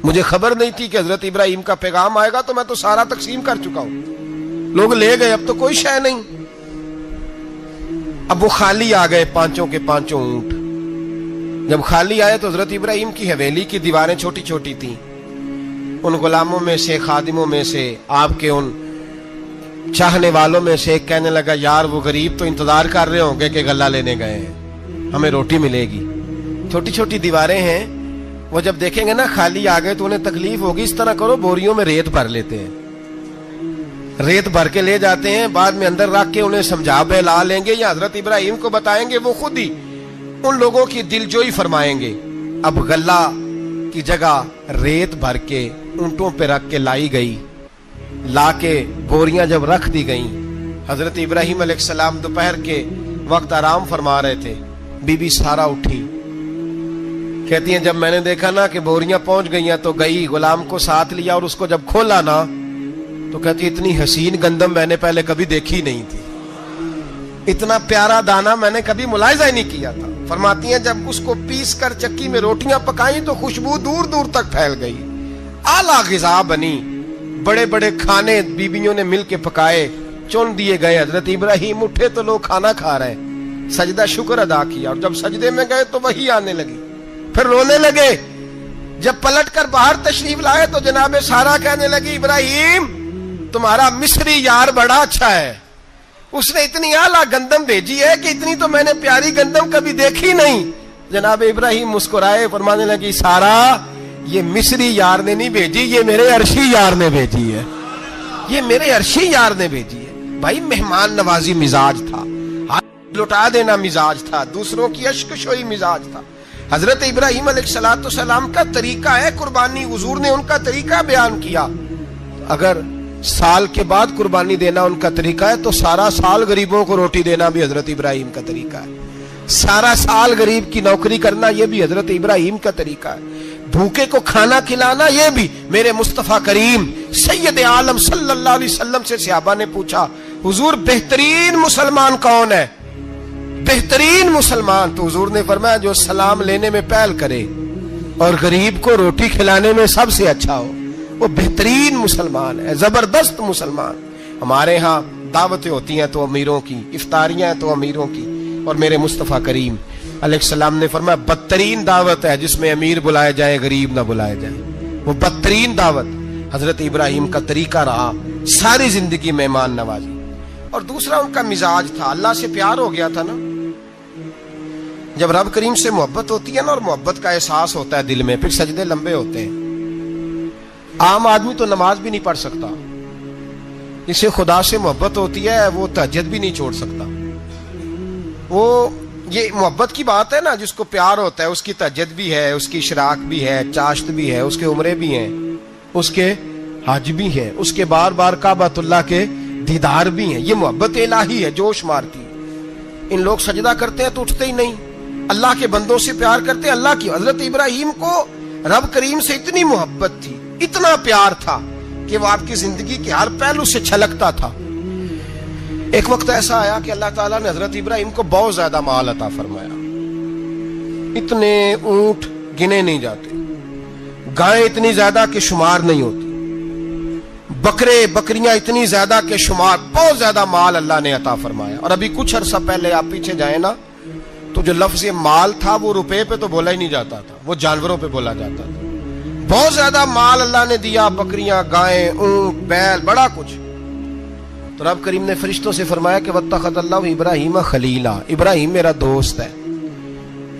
مجھے خبر نہیں تھی کہ حضرت ابراہیم کا پیغام آئے گا، تو میں تو سارا تقسیم کر چکا ہوں، لوگ لے گئے، اب تو کوئی شے نہیں۔ اب وہ خالی آ گئے 5 کے 5 اونٹ۔ جب خالی آئے تو حضرت ابراہیم کی حویلی کی دیواریں چھوٹی چھوٹی تھیں، ان غلاموں میں سے، خادموں میں سے، آپ کے ان چاہنے والوں میں سے ایک کہنے لگا یار وہ غریب تو انتظار کر رہے ہوں گے کہ غلہ لینے گئے ہیں، ہمیں روٹی ملے گی۔ چھوٹی چھوٹی دیواریں ہیں، وہ جب دیکھیں گے نا خالی آ گئے تو انہیں تکلیف ہوگی، اس طرح کرو بوریوں میں ریت بھر لیتے ہیں، ریت بھر کے لے جاتے ہیں، بعد میں اندر رکھ کے انہیں سمجھا بہلا لیں گے یا حضرت ابراہیم کو بتائیں گے، وہ خود ہی ان لوگوں کی دلجوئی فرمائیں گے۔ اب غلہ کی جگہ ریت بھر کے اونٹوں پہ رکھ کے لائی گئی، لا کے بوریاں جب رکھ دی گئیں، حضرت ابراہیم علیہ السلام دوپہر کے وقت آرام فرما رہے تھے، بی بی سارہ اٹھی، کہتی ہیں جب میں نے دیکھا نا کہ بوریاں پہنچ گئی ہیں تو گئی، غلام کو ساتھ لیا اور اس کو جب کھولا نا تو کہتی اتنی حسین گندم میں نے پہلے کبھی دیکھی نہیں تھی، اتنا پیارا دانا میں نے کبھی ملاحظہ ہی نہیں کیا تھا۔ فرماتی ہیں جب اس کو پیس کر چکی میں روٹیاں پکائیں تو خوشبو دور دور تک پھیل گئی، اعلیٰ غذا بنی، بڑے بڑے کھانے بیبیوں نے مل کے پکائے، چن دیے گئے۔ حضرت ابراہیم اٹھے تو لوگ کھانا کھا رہے ہیں، سجدہ شکر ادا کیا، اور جب سجدے میں گئے تو وحی آنے لگی، پھر رونے لگے۔ جب پلٹ کر باہر تشریف لائے تو جناب سارہ کہنے لگی ابراہیم تمہارا مصری یار بڑا اچھا ہے، اس نے اتنی اعلیٰ گندم بھیجی ہے کہ اتنی تو میں نے پیاری گندم کبھی دیکھی نہیں۔ جناب ابراہیم مسکرائے، فرمانے لگی سارہ یہ مصری یار نے نہیں بھیجی، یہ میرے عرشی یار نے بھیجی ہے، یہ میرے عرشی یار نے بھیجی ہے۔ بھائی مہمان نوازی مزاج تھا، ہاتھ لٹا دینا مزاج تھا، دوسروں کی اشکشوئی مزاج تھا۔ حضرت ابراہیم علیہ السلام کا طریقہ ہے قربانی، حضور نے ان کا طریقہ بیان کیا۔ اگر سال کے بعد قربانی دینا ان کا طریقہ ہے تو سارا سال غریبوں کو روٹی دینا بھی حضرت ابراہیم کا طریقہ ہے، سارا سال غریب کی نوکری کرنا یہ بھی حضرت ابراہیم کا طریقہ ہے، بھوکے کو کھانا کھلانا یہ بھی۔ میرے مصطفیٰ کریم سید عالم صلی اللہ علیہ وسلم سے صحابہ نے پوچھا حضور بہترین مسلمان کون ہے؟ بہترین مسلمان؟ تو حضور نے فرمایا جو سلام لینے میں پہل کرے اور غریب کو روٹی کھلانے میں سب سے اچھا ہو، وہ بہترین مسلمان ہے، زبردست مسلمان۔ ہمارے ہاں دعوتیں ہوتی ہیں تو امیروں کی، افطاریاں ہیں تو امیروں کی، اور میرے مصطفیٰ کریم علیہ السلام نے فرمایا بدترین دعوت ہے جس میں امیر بلائے جائیں غریب نہ بلائے جائیں، وہ بدترین دعوت۔ حضرت ابراہیم کا طریقہ رہا ساری زندگی مہمان نوازی. اور دوسرا ان کا مزاج تھا, اللہ سے پیار ہو گیا تھا نا. جب رب کریم سے محبت ہوتی ہے نا اور محبت کا احساس ہوتا ہے دل میں, پھر سجدے لمبے ہوتے ہیں. عام آدمی تو نماز بھی نہیں پڑھ سکتا, جس سے خدا سے محبت ہوتی ہے وہ تہجد بھی نہیں چھوڑ سکتا. وہ یہ محبت کی بات ہے نا, جس کو پیار ہوتا ہے اس کی تہجد بھی ہے, اس کی اشراق بھی ہے, چاشت بھی ہے, اس کے عمرے بھی ہیں, اس کے حج بھی ہیں, اس کے بار بار کعبۃ اللہ کے دیدار بھی ہیں. یہ محبت الہی ہے, جوش مارتی ہے. ان لوگ سجدہ کرتے ہیں تو اٹھتے ہی نہیں, اللہ کے بندوں سے پیار کرتے ہیں اللہ کی. حضرت ابراہیم کو رب کریم سے اتنی محبت تھی, اتنا پیار تھا کہ وہ آپ کی زندگی کے ہر پہلو سے چھلکتا تھا. ایک وقت ایسا آیا کہ اللہ تعالیٰ نے حضرت ابراہیم کو بہت زیادہ مال عطا فرمایا. اتنے اونٹ گنے نہیں جاتے, گائیں اتنی زیادہ کہ شمار نہیں ہوتی, بکرے بکریاں اتنی زیادہ کہ شمار, بہت زیادہ مال اللہ نے عطا فرمایا. اور ابھی کچھ عرصہ پہلے آپ پیچھے جائیں نا تو جو لفظ مال تھا وہ روپے پہ تو بولا ہی نہیں جاتا تھا, وہ جانوروں پہ بولا جاتا تھا. بہت زیادہ مال اللہ نے دیا, بکریاں, گائیں, اونٹ, بیل, بڑا کچھ. تو رب کریم نے فرشتوں سے فرمایا کہ واتخذ اللہ ابراہیم خلیلا, ابراہیم میرا دوست ہے.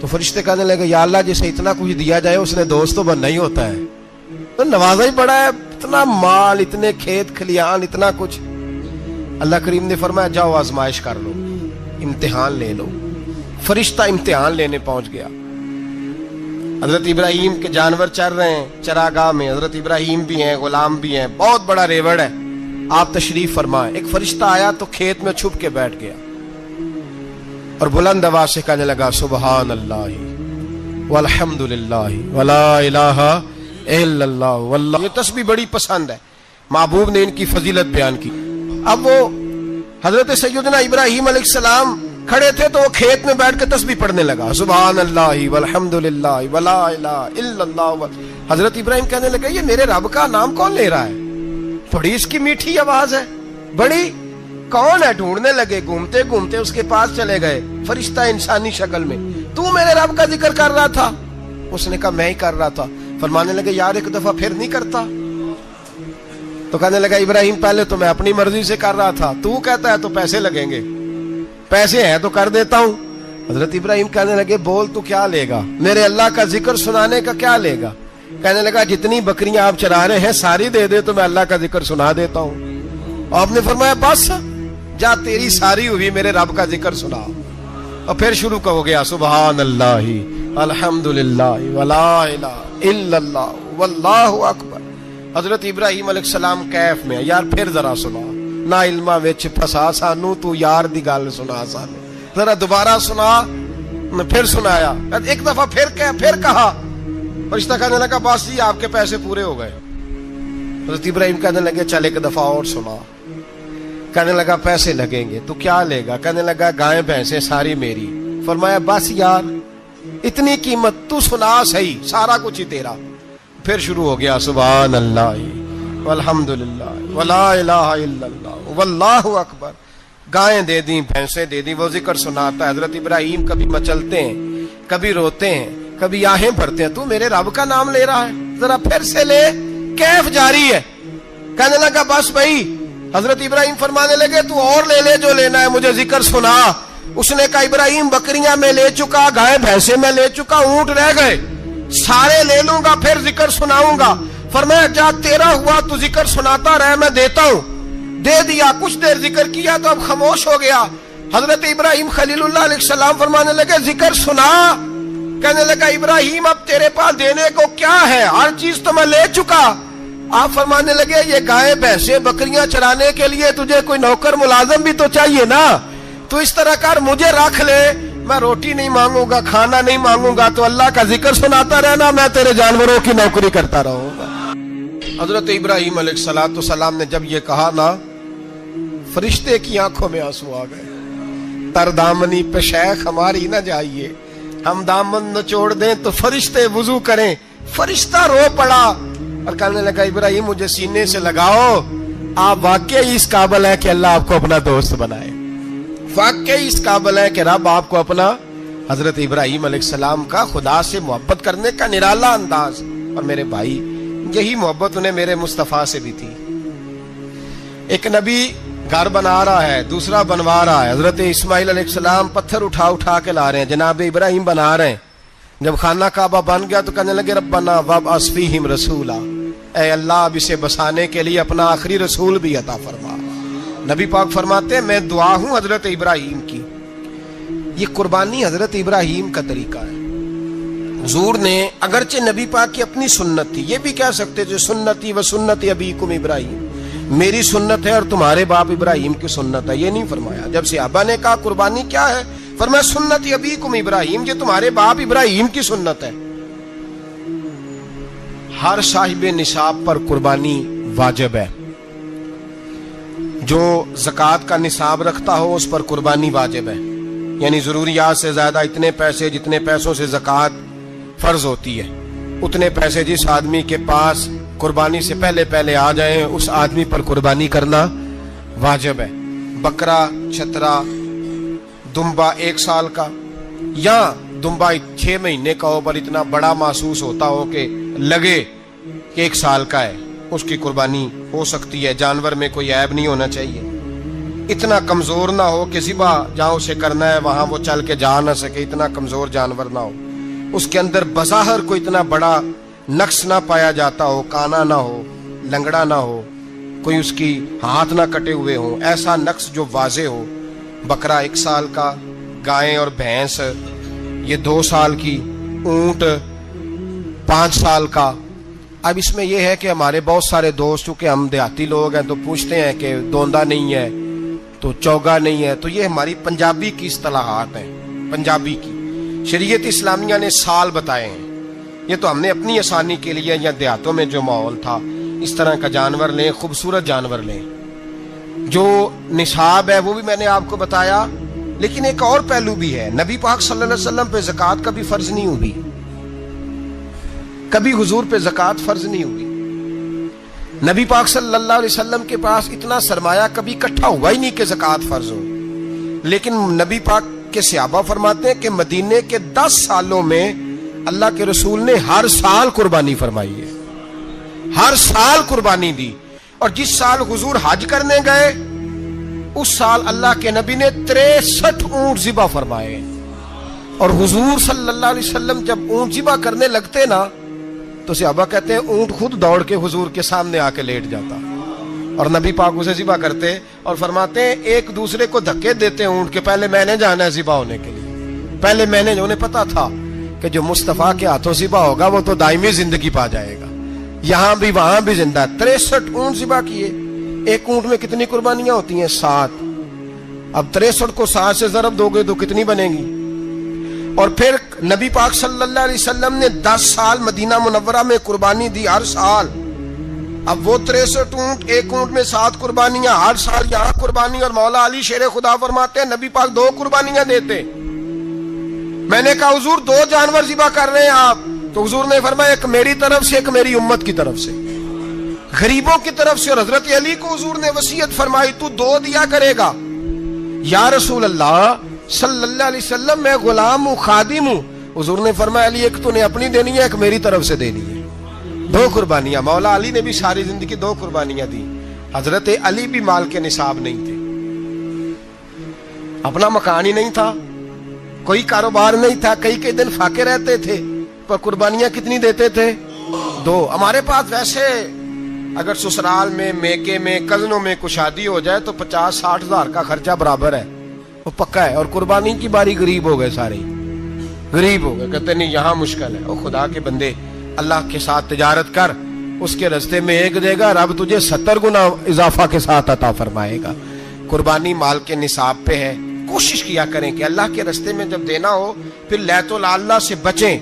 تو فرشتے کہنے لگے یا اللہ جسے اتنا کچھ دیا جائے اس نے دوست تو بننا ہی ہوتا ہے, تو نوازا ہی پڑا ہے, اتنا مال, اتنے کھیت کھلیان, اتنا کچھ. اللہ کریم نے فرمایا جاؤ آزمائش کر لو, امتحان لے لو. فرشتہ امتحان لینے پہنچ گیا. حضرت ابراہیم کے جانور چر رہے ہیں چراگاہ میں, حضرت ابراہیم بھی ہیں, غلام بھی ہیں, بہت بڑا ریوڑ ہے. آپ تشریف فرمائیں. ایک فرشتہ آیا تو کھیت میں چھپ کے بیٹھ گیا اور بلند آواز سے کہنے لگا سبحان اللہ والحمد للہ ولا الہ الا اللہ واللہ. یہ تسبیح بڑی پسند ہے, محبوب نے ان کی فضیلت بیان کی. اب وہ حضرت سیدنا ابراہیم علیہ السلام کھڑے تھے تو وہ کھیت میں بیٹھ کے تسبیح پڑھنے لگا سبحان اللہ والحمد للہ ولا الہ الا اللہ. حضرت ابراہیم کہنے لگے یہ میرے رب کا نام کون لے رہا ہے, بڑی اس کی میٹھی آواز ہے, بڑی کون ہے. ڈھونڈنے لگے, گھومتے گھومتے اس کے پاس چلے گئے, فرشتہ انسانی شکل میں. تو میرے رب کا ذکر کر رہا تھا؟ اس نے کہا میں ہی کر رہا تھا. فرمانے لگے یار ایک دفعہ پھر نہیں کرتا. تو کہنے لگا ابراہیم پہلے تو میں اپنی مرضی سے کر رہا تھا, تو کہتا ہے تو پیسے لگیں گے, پیسے ہیں تو کر دیتا ہوں. حضرت ابراہیم کہنے لگے بول تو کیا لے گا, میرے اللہ کا ذکر سنانے کا کیا لے گا. کہنے لگا جتنی بکریاں آپ چرا رہے ہیں ساری دے دے تو میں اللہ کا ذکر سنا دیتا ہوں. اور آپ نے فرمایا بس جا تیری ساری ہوئی, میرے رب کا ذکر سنا. اور پھر شروع ہو گیا سبحان اللہ الحمد للہ ولا الہ الا اللہ واللہ اکبر. حضرت ابراہیم علیہ السلام کیف میں, یار پھر ذرا سنا, نہ علما وچ پھسا سانو, تو یار دی گل سنا سانو, ذرا دوبارہ سنا. پھر سنایا, ایک دفعہ پھر کہا. فرشتہ کہنے لگا بس جی آپ کے پیسے پورے ہو گئے. حضرت ابراہیم کہنے لگے چل ایک دفعہ اور سنا. کہنے لگا پیسے لگیں گے, تو کیا لے گا. کہنے لگا گائیں بھینسیں ساری میری. فرمایا بس یار اتنی قیمت, تو سنا صحیح, سارا کچھ ہی تیرا. پھر شروع ہو گیا سبحان اللہ والحمد للہ ولا الہ الا اللہ واللہ اکبر. گائیں دے دیں, بھینسیں دے دیں, وہ ذکر سناتا ہے. حضرت ابراہیم کبھی مچلتے ہیں, کبھی روتے ہیں, کبھی آہیں بھرتے ہیں. تو میرے رب کا نام لے رہا ہے, ذرا پھر سے لے. کیف جاری ہے. کہنے لگا بس بھائی. حضرت ابراہیم فرمانے لگے تو اور لے لے جو لینا ہے, مجھے ذکر سنا. اس نے کہا ابراہیم بکریاں میں لے چکا, گائے بھینسیں میں لے چکا, اونٹ رہ گئے, سارے لے لوں گا پھر ذکر سناؤں گا. فرمایا جا تیرا ہوا تو ذکر سناتا رہ, میں دیتا ہوں. دے دیا, کچھ دیر ذکر کیا تو اب خاموش ہو گیا. حضرت ابراہیم خلیل اللہ علیہ السلام فرمانے لگے ذکر سنا. کہنے لگا ابراہیم اب تیرے پاس دینے کو کیا ہے, ہر چیز تو میں لے چکا. آپ فرمانے لگے یہ گائے بھینسیں بکریاں چرانے کے لیے تجھے کوئی نوکر ملازم بھی تو چاہیے نا. تو اس طرح کر, مجھے رکھ لے, میں روٹی نہیں مانگوں گا, کھانا نہیں مانگوں گا, تو اللہ کا ذکر سناتا رہنا, میں تیرے جانوروں کی نوکری کرتا رہوں گا. حضرت ابراہیم علیہ السلام نے جب یہ کہا نا, فرشتے کی آنکھوں میں آنسو آ گئے. تر دامنی پہ شیخ ہماری نہ جائیے, ہم دامن نچوڑ دیں تو فرشتے وضو کریں. فرشتہ رو پڑا اور کہنے لگا ابراہیم مجھے سینے سے لگاؤ, آپ واقعی اس قابل ہے کہ اللہ آپ کو اپنا دوست بنائے, واقعی اس قابل ہے کہ رب آپ کو اپنا. حضرت ابراہیم علیہ السلام کا خدا سے محبت کرنے کا نرالا انداز. اور میرے بھائی یہی محبت انہیں میرے مصطفیٰ سے بھی تھی۔ ایک نبی گھر بنا رہا ہے، دوسرا بنوا رہا ہے۔ حضرت اسماعیل علیہ السلام پتھر اٹھا اٹھا کے لا رہے ہیں، جناب ابراہیم بنا رہے ہیں۔ جب خانہ کعبہ بن گیا تو کہنے لگے ربنا وابعث فیہم رسولا، اے اللہ اب اسے بسانے کے لیے اپنا آخری رسول بھی عطا فرما۔ نبی پاک فرماتے ہیں میں دعا ہوں حضرت ابراہیم کی۔ یہ قربانی حضرت ابراہیم کا طریقہ ہے۔ حضور نے اگرچہ نبی پاک کی اپنی سنت تھی، یہ بھی کہہ سکتے تھے سنتی و سنت ابیکم ابراہیم، میری سنت ہے اور تمہارے باپ ابراہیم کی سنت ہے، یہ نہیں فرمایا۔ جب صحابہ نے کہا قربانی کیا ہے، فرمایا سنت ابیکم ابراہیم، یہ تمہارے باپ ابراہیم کی سنت ہے۔ ہر صاحب نصاب پر قربانی واجب ہے۔ جو زکوٰۃ کا نصاب رکھتا ہو اس پر قربانی واجب ہے، یعنی ضروریات سے زیادہ اتنے پیسے جتنے پیسوں سے زکوٰۃ فرض ہوتی ہے، اتنے پیسے جس آدمی کے پاس قربانی سے پہلے پہلے آ جائیں اس آدمی پر قربانی کرنا واجب ہے۔ بکرا، چھترا، دمبا 1 سال کا یا دمبا 6 مہینے کا ہو پر اتنا بڑا محسوس ہوتا ہو کہ لگے کہ 1 سال کا ہے، اس کی قربانی ہو سکتی ہے۔ جانور میں کوئی عیب نہیں ہونا چاہیے، اتنا کمزور نہ ہو کہ ذبح جہاں اسے کرنا ہے وہاں وہ چل کے جا نہ سکے، اتنا کمزور جانور نہ ہو، اس کے اندر بظاہر کوئی اتنا بڑا نقص نہ پایا جاتا ہو، کانا نہ ہو، لنگڑا نہ ہو، کوئی اس کی ہاتھ نہ کٹے ہوئے ہوں، ایسا نقص جو واضح ہو۔ بکرا 1 سال کا، گائیں اور بھینس یہ 2 سال کی، اونٹ 5 سال کا۔ اب اس میں یہ ہے کہ ہمارے بہت سارے دوست چونکہ ہم دیہاتی لوگ ہیں تو پوچھتے ہیں کہ دوندا نہیں ہے تو چوگا نہیں ہے، تو یہ ہماری پنجابی کی اصطلاحات ہیں، پنجابی کی۔ شریعت اسلامیہ نے سال بتائے ہیں، یہ تو ہم نے اپنی آسانی کے لیے، یا دیہاتوں میں جو ماحول تھا اس طرح کا جانور لیں، خوبصورت جانور لیں۔ جو نصاب ہے وہ بھی میں نے آپ کو بتایا، لیکن ایک اور پہلو بھی ہے۔ نبی پاک صلی اللہ علیہ وسلم پہ زکوٰۃ کبھی فرض نہیں ہوئی، کبھی حضور پہ زکوٰۃ فرض نہیں ہوئی۔ نبی پاک صلی اللہ علیہ وسلم کے پاس اتنا سرمایہ کبھی اکٹھا ہوا ہی نہیں کہ زکوٰۃ فرض ہو، لیکن نبی پاک کے صحابہ فرماتے ہیں کہ مدینے کے 10 سالوں میں اللہ کے رسول نے ہر سال قربانی فرمائی ہے، ہر سال قربانی دی۔ اور جس سال حضور حج کرنے گئے اس سال اللہ کے نبی نے 63 اونٹ ذبح فرمائے، اور حضور صلی اللہ علیہ وسلم جب اونٹ ذبح کرنے لگتے نا تو صحابہ کہتے ہیں اونٹ خود دوڑ کے حضور کے سامنے آ کے لیٹ جاتا، اور نبی پاک اسے ذبح کرتے اور فرماتے ہیں ایک دوسرے کو دھکے دیتے اونٹ کے، پہلے میں نے جانا ہے ذبح ہونے کے لیے، پہلے میں نے، انہیں پتا تھا کہ جو مصطفیٰ کے ہاتھوں ذبح ہوگا وہ تو دائمی زندگی پا جائے گا، یہاں بھی وہاں بھی زندہ۔ 63 اونٹ ذبح کیے۔ ایک اونٹ میں کتنی قربانیاں ہوتی ہیں؟ 7۔ اب 63 کو 7 سے ضرب دو گے تو کتنی بنے گی؟ اور پھر نبی پاک صلی اللہ علیہ وسلم نے 10 سال مدینہ منورہ میں قربانی دی، ہر سال۔ اب وہ 63 اونٹ، ایک اونٹ میں 7 قربانیاں، ہر سال یہاں قربانی۔ اور مولا علی شیر خدا فرماتے ہیں نبی پاک 2 قربانیاں دیتے۔ میں نے کہا حضور 2 جانور ذبح کر رہے ہیں آپ، تو حضور نے فرمایا ایک میری طرف سے، ایک میری امت کی طرف سے، غریبوں کی طرف سے۔ اور حضرت علی کو حضور نے وصیت فرمائی تو 2 دیا کرے گا۔ یا رسول اللہ صلی اللہ علیہ وسلم میں غلام ہوں، خادم ہوں۔ حضور نے فرمایا علی ایک تو نے اپنی دینی ہے، ایک میری طرف سے دینی ہے۔ 2 قربانیاں۔ مولا علی نے بھی ساری زندگی 2 قربانیاں دی۔ حضرت علی بھی مال کے نصاب نہیں تھے، اپنا مکان ہی نہیں تھا، کوئی کاروبار نہیں تھا، کئی دن فاقے رہتے تھے، پر قربانیاں کتنی دیتے تھے؟ 2۔ ہمارے پاس ویسے اگر سسرال میں، میکے میں، کزنوں میں کچھ شادی ہو جائے تو 50-60 ہزار کا خرچہ برابر ہے، وہ پکا ہے۔ اور قربانی کی باری غریب ہو گئے، سارے غریب ہو گئے، کہتے نہیں یہاں مشکل ہے۔ او خدا کے بندے، اللہ کے ساتھ تجارت کر، اس کے رستے میں 1 دے گا، رب تجھے 70 گنا اضافہ کے ساتھ عطا فرمائے گا۔ قربانی مال کے نصاب پہ ہے۔ کوشش کیا کریں کہ اللہ کے رستے میں جب دینا ہو پھر لیت اللہ سے بچیں،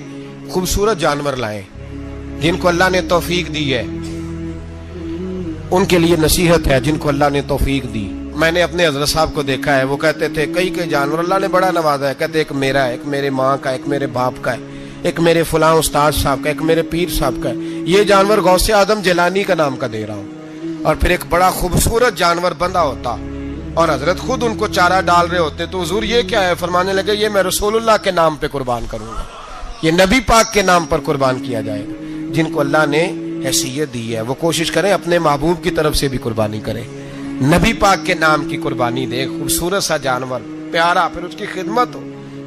خوبصورت جانور لائیں۔ جن کو اللہ نے توفیق دی ہے ان کے لیے نصیحت ہے، جن کو اللہ نے توفیق دی۔ میں نے اپنے حضرت صاحب کو دیکھا ہے، وہ کہتے تھے کئی جانور اللہ نے بڑا نوازا ہے، کہتے ایک میرا ہے، ایک میرے ماں کا، ایک میرے باپ کا ہے، ایک میرے فلاں استاد صاحب کا، ایک میرے پیر صاحب کا ہے۔ یہ جانور غوث اعظم جیلانی کا نام کا دے رہا ہوں۔ اور پھر ایک بڑا خوبصورت جانور بندھا ہوتا اور حضرت خود ان کو چارہ ڈال رہے ہوتے، تو حضور یہ کیا ہے؟ فرمانے لگے یہ میں رسول اللہ کے نام پہ قربان کروں گا، یہ نبی پاک کے نام پر قربان کیا جائے گا۔ جن کو اللہ نے حیثیت دی ہے، وہ کوشش کریں اپنے محبوب کی طرف سے بھی قربانی کریں، نبی پاک کے نام کی قربانی دے، خوبصورت سا جانور پیارا، پھر اس کی خدمت ہو،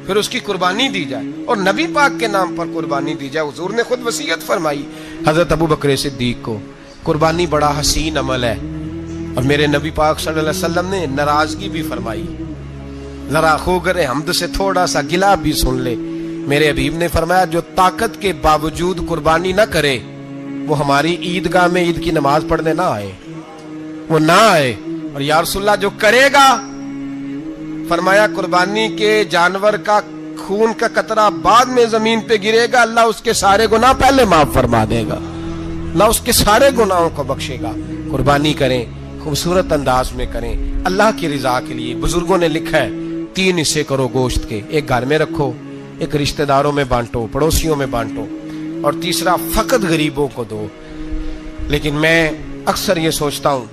پھر اس کی قربانی دی جائے، اور نبی پاک کے نام پر قربانی دی جائے۔ حضور نے خود وصیت فرمائی حضرت ابو بکر صدیق کو، قربانی بڑا حسین عمل ہے، اور میرے نبی پاک صلی اللہ علیہ وسلم نے ناراضگی بھی فرمائی، ذرا خوگر حمد سے تھوڑا سا گلا بھی سن لے۔ میرے حبیب نے فرمایا جو طاقت کے باوجود قربانی نہ کرے وہ ہماری عیدگاہ میں عید کی نماز پڑھنے نہ آئے، وہ نہ آئے۔ اور یا رسول اللہ جو کرے گا، فرمایا قربانی کے جانور کا خون کا قطرہ بعد میں زمین پہ گرے گا، اللہ اس کے سارے گناہ پہلے معاف فرما دے گا، اللہ اس کے سارے گناہوں کو بخشے گا۔ قربانی کریں، خوبصورت انداز میں کریں، اللہ کی رضا کے لیے۔ بزرگوں نے لکھا ہے 3 حصے کرو گوشت کے، ایک گھر میں رکھو، ایک رشتہ داروں میں بانٹو، پڑوسیوں میں بانٹو، اور تیسرا فقط غریبوں کو دو۔ لیکن میں اکثر یہ سوچتا ہوں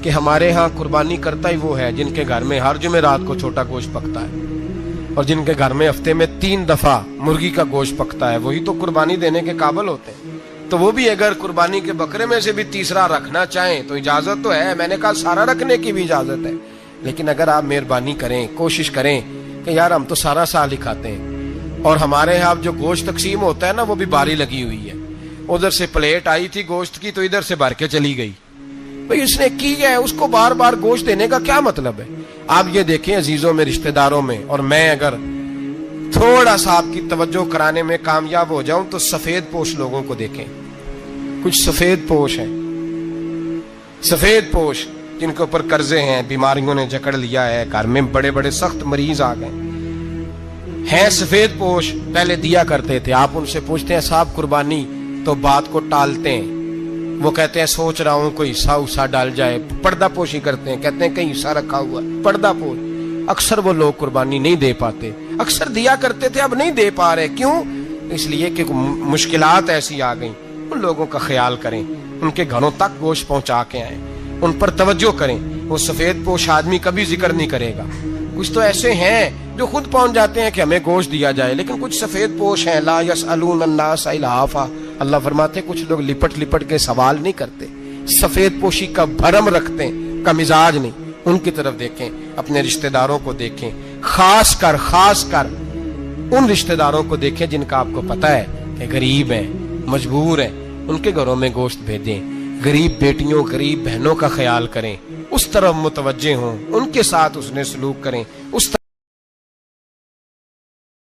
کہ ہمارے ہاں قربانی کرتا ہی وہ ہے جن کے گھر میں ہر جمعرات کو چھوٹا گوشت پکتا ہے، اور جن کے گھر میں ہفتے میں 3 دفعہ مرغی کا گوشت پکتا ہے، وہی تو قربانی دینے کے قابل ہوتے ہیں۔ تو وہ بھی اگر قربانی کے بکرے میں سے بھی تیسرا رکھنا چاہیں تو اجازت تو ہے، میں نے کہا سارا رکھنے کی بھی اجازت ہے، لیکن اگر آپ مہربانی کریں، کوشش کریں کہ یار ہم تو سارا سال ہی کھاتے ہیں، اور ہمارے ہاں جو گوشت تقسیم ہوتا ہے نا وہ بھی باری لگی ہوئی ہے، ادھر سے پلیٹ آئی تھی گوشت کی تو ادھر سے بھر کے چلی گئی، بھئی اس نے کی ہے، اس کو بار بار گوشت دینے کا کیا مطلب ہے؟ آپ یہ دیکھیں عزیزوں میں، رشتہ داروں میں، اور میں اگر تھوڑا سا آپ کی توجہ کرانے میں کامیاب ہو جاؤں تو سفید پوش لوگوں کو دیکھیں، کچھ سفید پوش ہیں، سفید پوش جن کے اوپر قرضے ہیں، بیماریوں نے جکڑ لیا ہے، گھر میں بڑے بڑے سخت مریض آ گئے ہیں، سفید پوش پہلے دیا کرتے تھے۔ آپ ان سے پوچھتے ہیں صاحب قربانی، تو بات کو ٹالتے ہیں، وہ کہتے ہیں سوچ رہا ہوں کوئی حصہ ڈال جائے، پردہ پوشی کرتے ہیں، کہتے ہیں کہیں حصہ رکھا ہوا ہے، پردہ پوش۔ اکثر وہ لوگ قربانی نہیں دے پاتے، اکثر دیا کرتے تھے اب نہیں دے پا رہے، کیوں؟ اس لیے کہ مشکلات ایسی آ گئیں۔ ان لوگوں کا خیال کریں، ان کے گھروں تک گوشت پہنچا کے آئیں، ان پر توجہ کریں۔ وہ سفید پوش آدمی کبھی ذکر نہیں کرے گا، کچھ تو ایسے ہیں جو خود پہنچ جاتے ہیں کہ ہمیں گوشت دیا جائے، لیکن کچھ سفید پوش ہیں لا یسألون الناس الحافا، اللہ فرماتے ہیں کچھ لوگ لپٹ لپٹ کے سوال نہیں کرتے، سفید پوشی کا بھرم رکھتے ہیں، کا مزاج نہیں۔ ان کی طرف دیکھیں، اپنے رشتہ داروں کو دیکھیں، خاص کر ان رشتہ داروں کو دیکھیں جن کا آپ کو پتہ ہے کہ غریب ہیں، مجبور ہیں، ان کے گھروں میں گوشت بھیجیں۔ غریب بیٹیوں، غریب بہنوں کا خیال کریں، اس طرف متوجہ ہوں، ان کے ساتھ اس نے سلوک کریں، اس